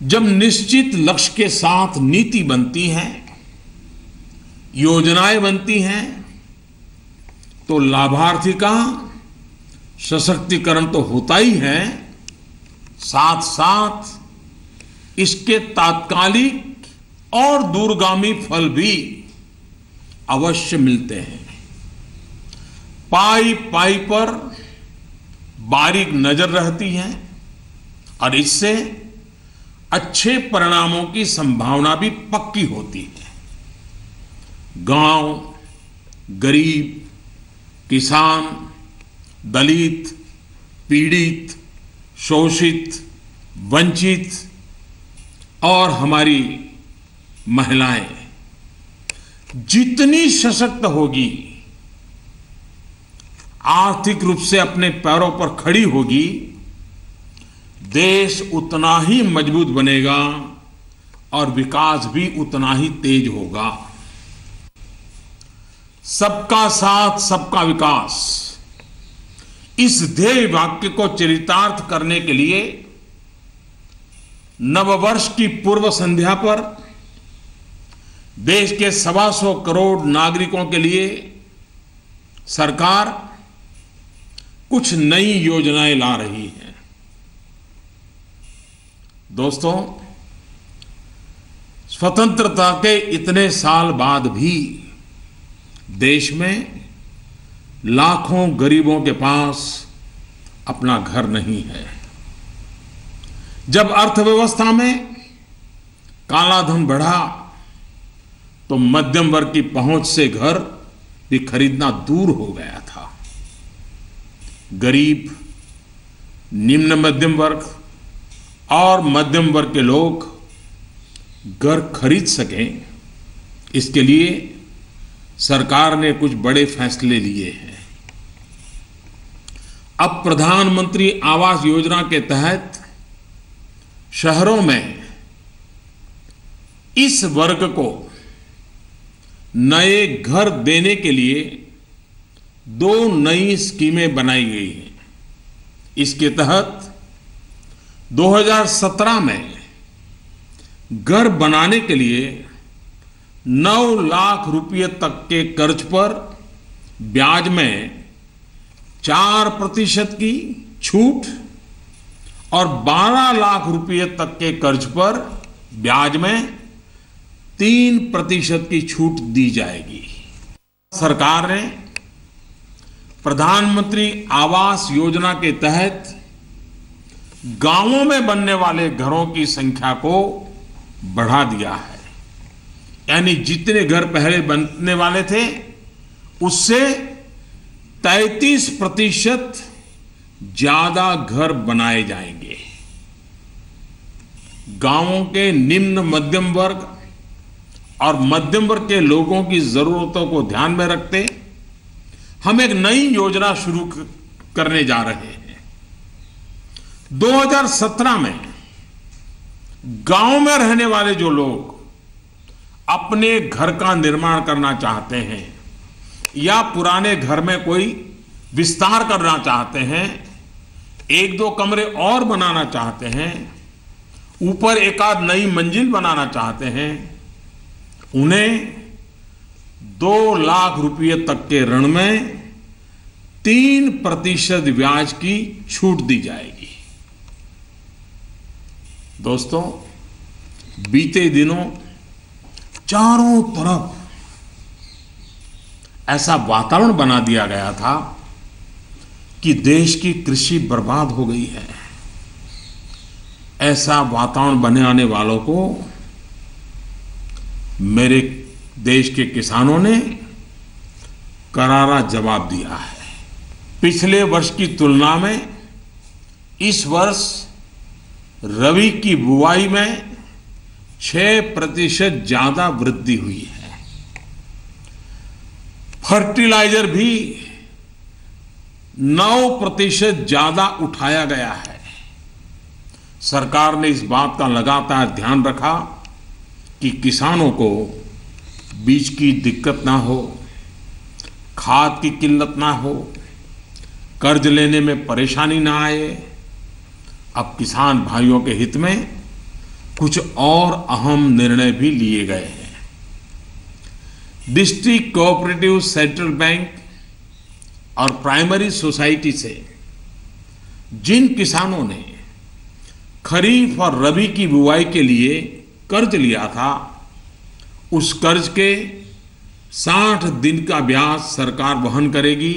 जब निश्चित लक्ष्य के साथ नीति बनती है, योजनाएं बनती हैं, तो लाभार्थी का सशक्तिकरण तो होता ही है, साथ साथ इसके तात्कालिक और दूरगामी फल भी अवश्य मिलते हैं। पाई पाई पर बारीक नजर रहती है और इससे अच्छे परिणामों की संभावना भी पक्की होती है। गांव, गरीब, किसान, दलित, पीड़ित, शोषित, वंचित और हमारी महिलाएं जितनी सशक्त होगी, आर्थिक रूप से अपने पैरों पर खड़ी होगी, देश उतना ही मजबूत बनेगा और विकास भी उतना ही तेज होगा। सबका साथ, सबका विकास, इस ध्येय वाक्य को चरितार्थ करने के लिए नववर्ष की पूर्व संध्या पर देश के 125 करोड़ नागरिकों के लिए सरकार कुछ नई योजनाएं ला रही है। दोस्तों, स्वतंत्रता के इतने साल बाद भी देश में लाखों गरीबों के पास अपना घर नहीं है। जब अर्थव्यवस्था में काला धन बढ़ा तो मध्यम वर्ग की पहुंच से घर भी खरीदना दूर हो गया था। गरीब, निम्न मध्यम वर्ग और मध्यम वर्ग के लोग घर खरीद सकें, इसके लिए सरकार ने कुछ बड़े फैसले लिए हैं। अब प्रधानमंत्री आवास योजना के तहत शहरों में इस वर्ग को नए घर देने के लिए 2 नई स्कीमें बनाई गई हैं। इसके तहत 2017 में घर बनाने के लिए 9 लाख रुपए तक के कर्ज पर ब्याज में 4% की छूट और 12 लाख रुपए तक के कर्ज पर ब्याज में 3% की छूट दी जाएगी। सरकार ने प्रधानमंत्री आवास योजना के तहत गांवों में बनने वाले घरों की संख्या को बढ़ा दिया है। यानी जितने घर पहले बनने वाले थे उससे 33% ज्यादा घर बनाए जाएंगे। गांवों के निम्न मध्यम वर्ग और मध्यम वर्ग के लोगों की जरूरतों को ध्यान में रखते हम एक नई योजना शुरू करने जा रहे हैं। 2017 में गांव में रहने वाले जो लोग अपने घर का निर्माण करना चाहते हैं या पुराने घर में कोई विस्तार करना चाहते हैं, 1-2 कमरे और बनाना चाहते हैं, ऊपर एक आध नई मंजिल बनाना चाहते हैं, उन्हें 2 लाख रुपए तक के ऋण में 3% ब्याज की छूट दी जाएगी। दोस्तों, बीते दिनों चारों तरफ ऐसा वातावरण बना दिया गया था कि देश की कृषि बर्बाद हो गई है। ऐसा वातावरण बनाने वालों को मेरे देश के किसानों ने करारा जवाब दिया है। पिछले वर्ष की तुलना में इस वर्ष रबी की बुआई में 6% ज्यादा वृद्धि हुई है। फर्टिलाइजर भी 9% ज्यादा उठाया गया है। सरकार ने इस बात का लगातार ध्यान रखा कि किसानों को बीज की दिक्कत ना हो, खाद की किल्लत ना हो, कर्ज लेने में परेशानी ना आए। अब किसान भाइयों के हित में कुछ और अहम निर्णय भी लिए गए हैं। डिस्ट्रिक्ट कोऑपरेटिव सेंट्रल बैंक और प्राइमरी सोसाइटी से जिन किसानों ने खरीफ और रबी की बुआई के लिए कर्ज लिया था, उस कर्ज के 60 दिन का ब्याज सरकार वहन करेगी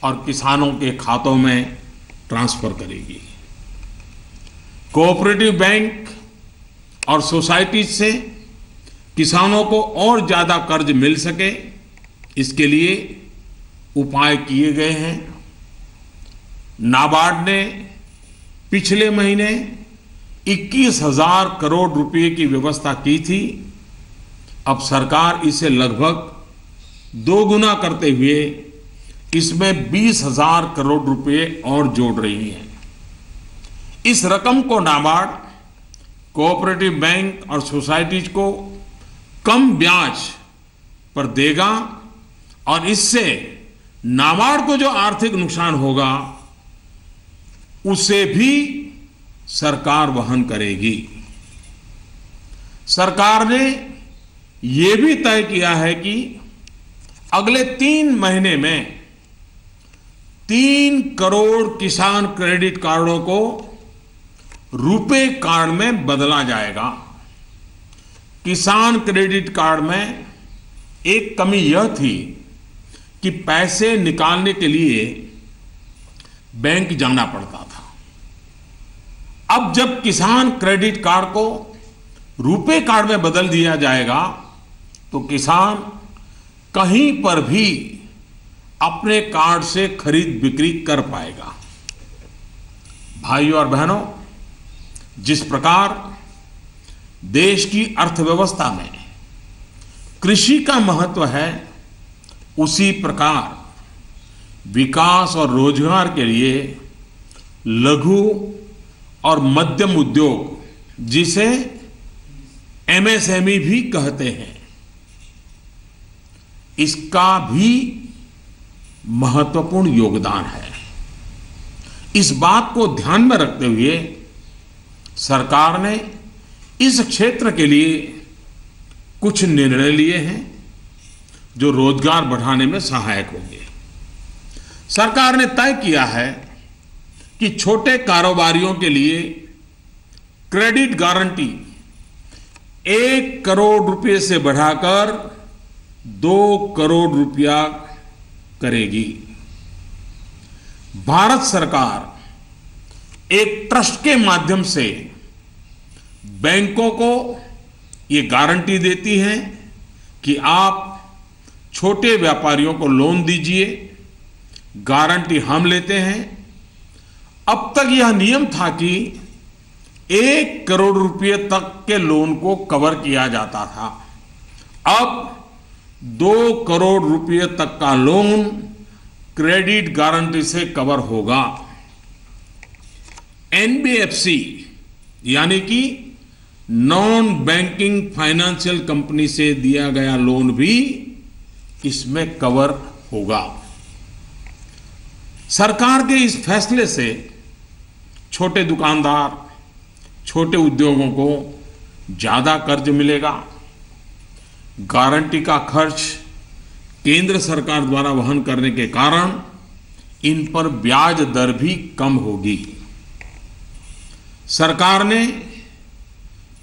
और किसानों के खातों में ट्रांसफर करेगी। कोऑपरेटिव बैंक और सोसाइटीज से किसानों को और ज्यादा कर्ज मिल सके, इसके लिए उपाय किए गए हैं। नाबार्ड ने पिछले महीने 21,000 करोड़ रुपए की व्यवस्था की थी। अब सरकार इसे लगभग 2 गुना करते हुए इसमें 20,000 करोड़ रुपए और जोड़ रही है। इस रकम को नाबार्ड कोऑपरेटिव बैंक और सोसाइटीज को कम ब्याज पर देगा और इससे नाबार्ड को जो आर्थिक नुकसान होगा उसे भी सरकार वहन करेगी। सरकार ने यह भी तय किया है कि अगले 3 महीने में 3 करोड़ किसान क्रेडिट कार्डों को रुपे कार्ड में बदला जाएगा। किसान क्रेडिट कार्ड में एक कमी यह थी कि पैसे निकालने के लिए बैंक जाना पड़ता था। अब जब किसान क्रेडिट कार्ड को रुपे कार्ड में बदल दिया जाएगा तो किसान कहीं पर भी अपने कार्ड से खरीद बिक्री कर पाएगा। भाइयों और बहनों, जिस प्रकार देश की अर्थव्यवस्था में कृषि का महत्व है, उसी प्रकार विकास और रोजगार के लिए लघु और मध्यम उद्योग, जिसे एमएसएमई भी कहते हैं, इसका भी महत्वपूर्ण योगदान है। इस बात को ध्यान में रखते हुए सरकार ने इस क्षेत्र के लिए कुछ निर्णय लिए हैं जो रोजगार बढ़ाने में सहायक होंगे। सरकार ने तय किया है कि छोटे कारोबारियों के लिए क्रेडिट गारंटी 1 करोड़ रुपए से बढ़ाकर 2 करोड़ रुपया करेगी। भारत सरकार एक ट्रस्ट के माध्यम से बैंकों को ये गारंटी देती है कि आप छोटे व्यापारियों को लोन दीजिए, गारंटी हम लेते हैं। अब तक यह नियम था कि 1 करोड़ रुपए तक के लोन को कवर किया जाता था। अब 2 करोड़ रुपए तक का लोन क्रेडिट गारंटी से कवर होगा। एनबीएफसी यानी कि नॉन बैंकिंग फाइनेंशियल कंपनी से दिया गया लोन भी इसमें कवर होगा। सरकार के इस फैसले से छोटे दुकानदार, छोटे उद्योगों को ज्यादा कर्ज मिलेगा। गारंटी का खर्च केंद्र सरकार द्वारा वहन करने के कारण इन पर ब्याज दर भी कम होगी। सरकार ने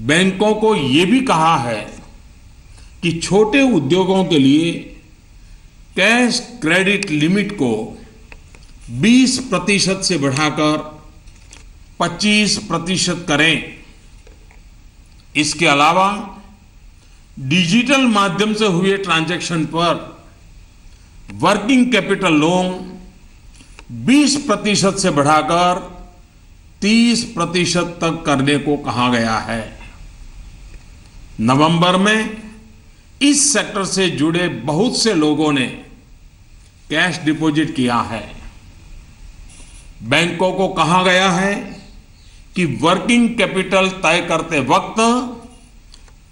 बैंकों को यह भी कहा है कि छोटे उद्योगों के लिए कैश क्रेडिट लिमिट को 20% से बढ़ाकर 25% करें। इसके अलावा डिजिटल माध्यम से हुए ट्रांजैक्शन पर वर्किंग कैपिटल लोन 20% से बढ़ाकर 30% तक करने को कहा गया है। नवंबर में इस सेक्टर से जुड़े बहुत से लोगों ने कैश डिपॉजिट किया है। बैंकों को कहा गया है कि वर्किंग कैपिटल तय करते वक्त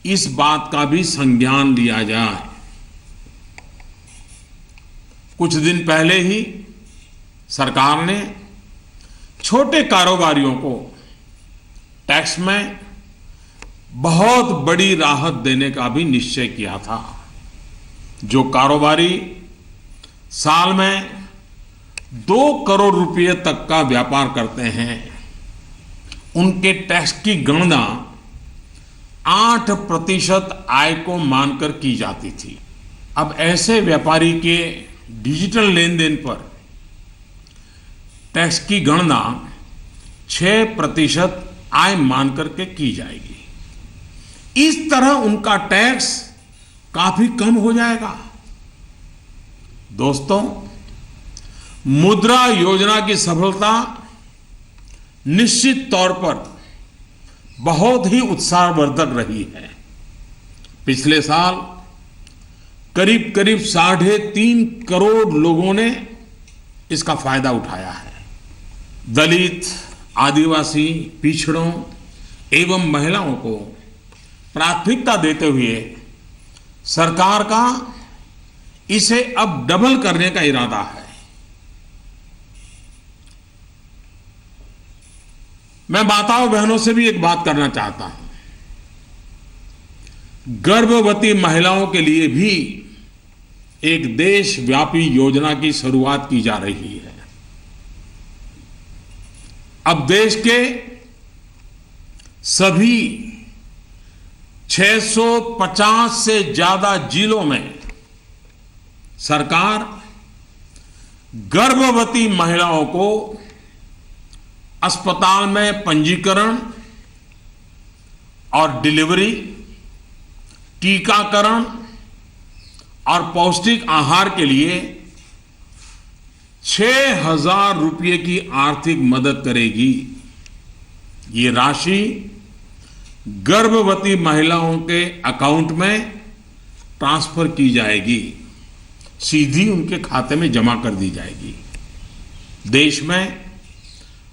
इस बात का भी संज्ञान लिया जाए। कुछ दिन पहले ही सरकार ने छोटे कारोबारियों को टैक्स में बहुत बड़ी राहत देने का भी निश्चय किया था। जो कारोबारी साल में 2 करोड़ रुपए तक का व्यापार करते हैं, उनके टैक्स की गणना 8% आय को मानकर की जाती थी। अब ऐसे व्यापारी के डिजिटल लेन देन पर टैक्स की गणना 6% आय मानकर के की जाएगी। इस तरह उनका टैक्स काफी कम हो जाएगा। दोस्तों, मुद्रा योजना की सफलता निश्चित तौर पर बहुत ही उत्साहवर्धक रही है। पिछले साल करीब करीब 3.5 करोड़ लोगों ने इसका फायदा उठाया है। दलित, आदिवासी, पिछड़ों एवं महिलाओं को प्राथमिकता देते हुए सरकार का इसे अब डबल करने का इरादा है। मैं माताओं बहनों से भी एक बात करना चाहता हूं। गर्भवती महिलाओं के लिए भी एक देशव्यापी योजना की शुरुआत की जा रही है। अब देश के सभी 650 से ज्यादा जिलों में सरकार गर्भवती महिलाओं को अस्पताल में पंजीकरण और डिलीवरी, टीकाकरण और पौष्टिक आहार के लिए 6,000 रुपये की आर्थिक मदद करेगी। ये राशि गर्भवती महिलाओं के अकाउंट में ट्रांसफर की जाएगी, सीधी उनके खाते में जमा कर दी जाएगी। देश में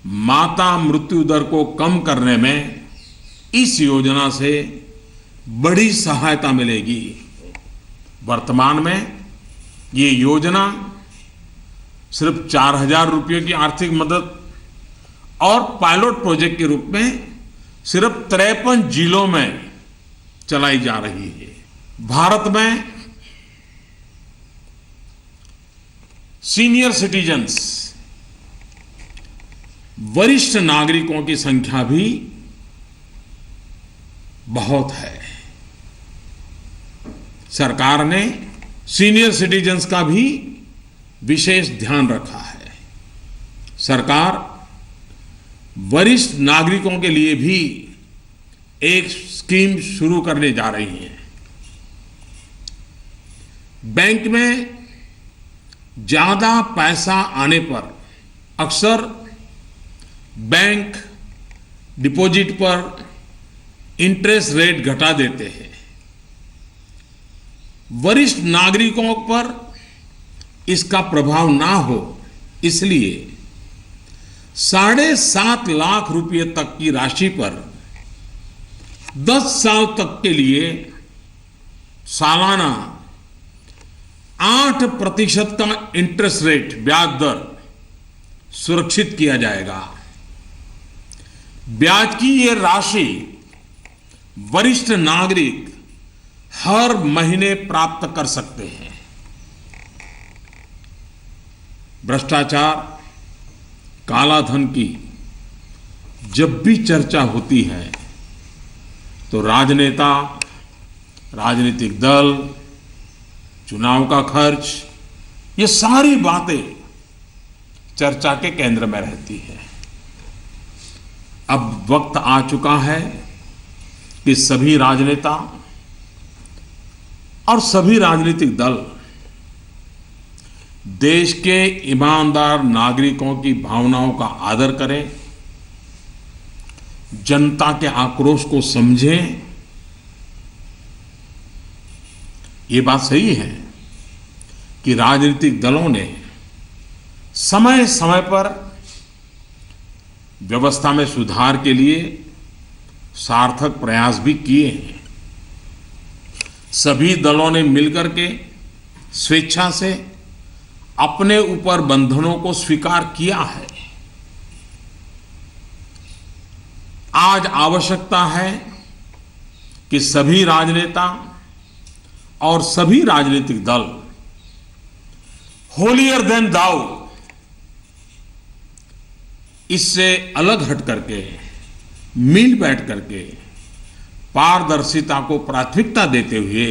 माता मृत्यु दर को कम करने में इस योजना से बड़ी सहायता मिलेगी। वर्तमान में ये योजना सिर्फ 4,000 रुपये की आर्थिक मदद और पायलट प्रोजेक्ट के रूप में सिर्फ 53 जिलों में चलाई जा रही है। भारत में सीनियर सिटीजन्स, वरिष्ठ नागरिकों की संख्या भी बहुत है। सरकार ने सीनियर सिटीजन्स का भी विशेष ध्यान रखा है। सरकार वरिष्ठ नागरिकों के लिए भी एक स्कीम शुरू करने जा रही है। बैंक में ज्यादा पैसा आने पर अक्सर बैंक डिपॉजिट पर इंटरेस्ट रेट घटा देते हैं। वरिष्ठ नागरिकों पर इसका प्रभाव ना हो, इसलिए 7.5 लाख रुपए तक की राशि पर 10 साल तक के लिए सालाना 8% का इंटरेस्ट रेट, ब्याज दर सुरक्षित किया जाएगा। ब्याज की ये राशि वरिष्ठ नागरिक हर महीने प्राप्त कर सकते हैं। भ्रष्टाचार, काला धन की जब भी चर्चा होती है तो राजनेता, राजनीतिक दल, चुनाव का खर्च, ये सारी बातें चर्चा के केंद्र में रहती है। अब वक्त आ चुका है कि सभी राजनेता और सभी राजनीतिक दल देश के ईमानदार नागरिकों की भावनाओं का आदर करें, जनता के आक्रोश को समझें। ये बात सही है कि राजनीतिक दलों ने समय समय पर व्यवस्था में सुधार के लिए सार्थक प्रयास भी किए हैं। सभी दलों ने मिलकर के स्वेच्छा से अपने ऊपर बंधनों को स्वीकार किया है। आज आवश्यकता है कि सभी राजनेता और सभी राजनीतिक दल होलियर देन दाऊ इससे अलग हट करके, मिल बैठ करके पारदर्शिता को प्राथमिकता देते हुए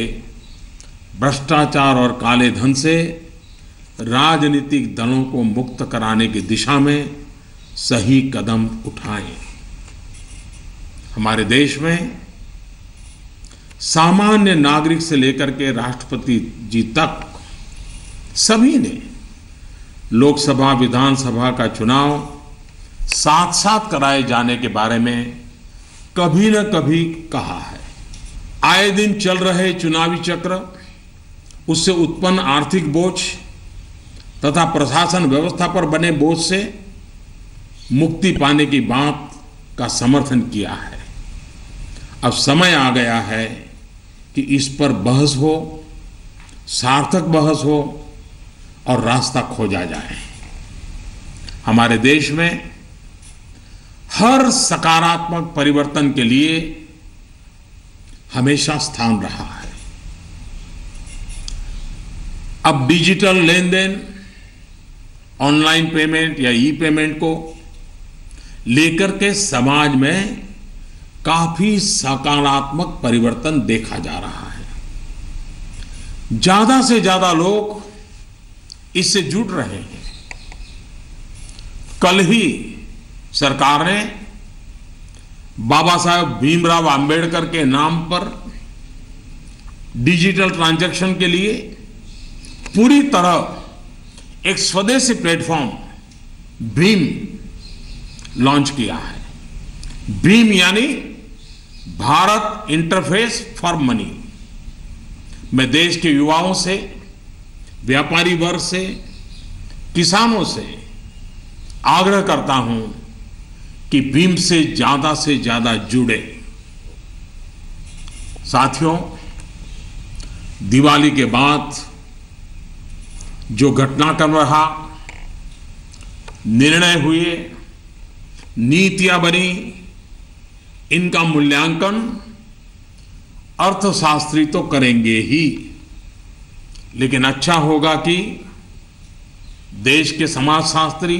भ्रष्टाचार और काले धन से राजनीतिक दलों को मुक्त कराने की दिशा में सही कदम उठाएं। हमारे देश में सामान्य नागरिक से लेकर के राष्ट्रपति जी तक सभी ने लोकसभा विधानसभा का चुनाव साथ साथ कराए जाने के बारे में कभी न कभी कहा है। आए दिन चल रहे चुनावी चक्र, उससे उत्पन्न आर्थिक बोझ तथा प्रशासन व्यवस्था पर बने बोझ से मुक्ति पाने की बात का समर्थन किया है। अब समय आ गया है कि इस पर बहस हो, सार्थक बहस हो और रास्ता खोजा जाए। हमारे देश में हर सकारात्मक परिवर्तन के लिए हमेशा स्थान रहा है। अब डिजिटल लेन देन, ऑनलाइन पेमेंट या ई पेमेंट को लेकर के समाज में काफी सकारात्मक परिवर्तन देखा जा रहा है। ज्यादा से ज्यादा लोग इससे जुड़ रहे हैं। कल ही सरकार ने बाबा साहब भीमराव अंबेडकर के नाम पर डिजिटल ट्रांजैक्शन के लिए पूरी तरह एक स्वदेशी प्लेटफॉर्म भीम लॉन्च किया है। भीम यानी भारत इंटरफेस फॉर मनी। मैं देश के युवाओं से, व्यापारी वर्ग से, किसानों से आग्रह करता हूं कि भीम से ज्यादा जुड़े। साथियों, दिवाली के बाद जो घटनाक्रम रहा, निर्णय हुए, नीतियां बनी, इनका मूल्यांकन अर्थशास्त्री तो करेंगे ही, लेकिन अच्छा होगा कि देश के समाजशास्त्री,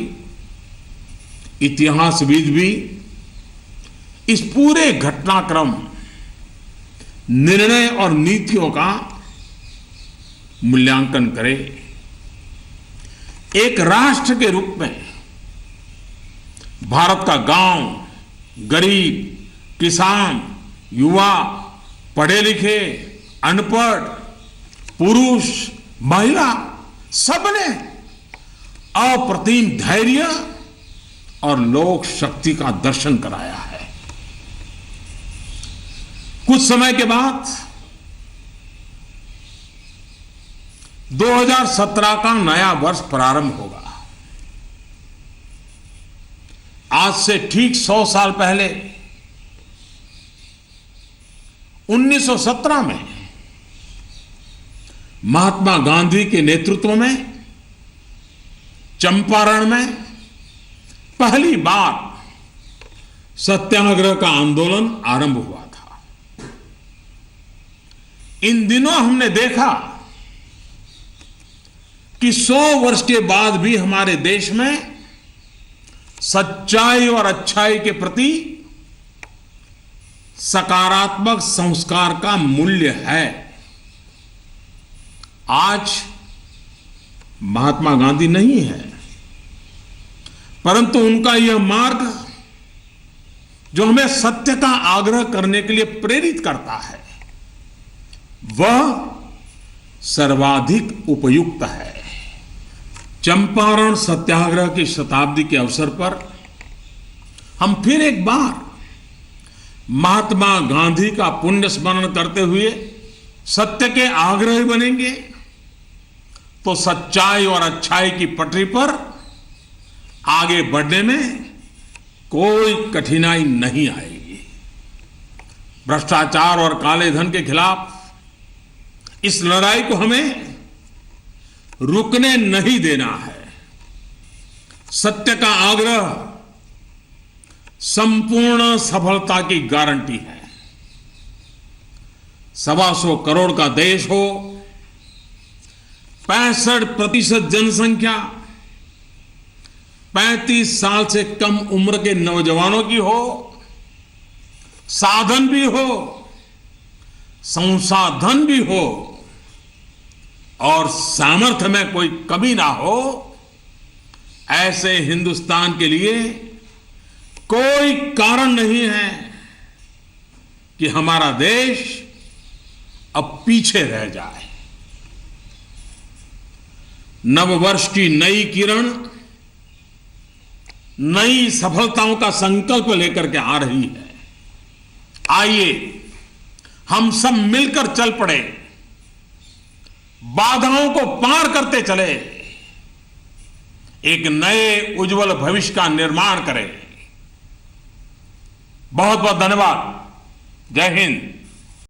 इतिहासविद भी इस पूरे घटनाक्रम, निर्णय और नीतियों का मूल्यांकन करें। एक राष्ट्र के रूप में भारत का गांव, गरीब, किसान, युवा, पढ़े लिखे, अनपढ़, पुरुष, महिला, सबने अप्रतिम धैर्य और लोक शक्ति का दर्शन कराया है। कुछ समय के बाद 2017 का नया वर्ष प्रारंभ होगा। आज से ठीक 100 साल पहले 1917 में महात्मा गांधी के नेतृत्व में चंपारण में पहली बार सत्याग्रह का आंदोलन आरंभ हुआ था। इन दिनों हमने देखा कि 100 वर्ष के बाद भी हमारे देश में सच्चाई और अच्छाई के प्रति सकारात्मक संस्कार का मूल्य है। आज महात्मा गांधी नहीं है, परंतु उनका यह मार्ग जो हमें सत्य का आग्रह करने के लिए प्रेरित करता है, वह सर्वाधिक उपयुक्त है। चंपारण सत्याग्रह की शताब्दी के अवसर पर हम फिर एक बार महात्मा गांधी का पुण्य स्मरण करते हुए सत्य के आग्रही बनेंगे तो सच्चाई और अच्छाई की पटरी पर आगे बढ़ने में कोई कठिनाई नहीं आएगी। भ्रष्टाचार और काले धन के खिलाफ इस लड़ाई को हमें रुकने नहीं देना है। सत्य का आग्रह संपूर्ण सफलता की गारंटी है। 125 करोड़ का देश हो, 65% जनसंख्या 35 साल से कम उम्र के नौजवानों की हो, साधन भी हो, संसाधन भी हो और सामर्थ्य में कोई कमी ना हो, ऐसे हिंदुस्तान के लिए कोई कारण नहीं है कि हमारा देश अब पीछे रह जाए। नववर्ष की नई किरण नई सफलताओं का संकल्प लेकर के आ रही है। आइए हम सब मिलकर चल पड़े, बाधाओं को पार करते चले, एक नए उज्जवल भविष्य का निर्माण करें। बहुत बहुत धन्यवाद। जय हिंद।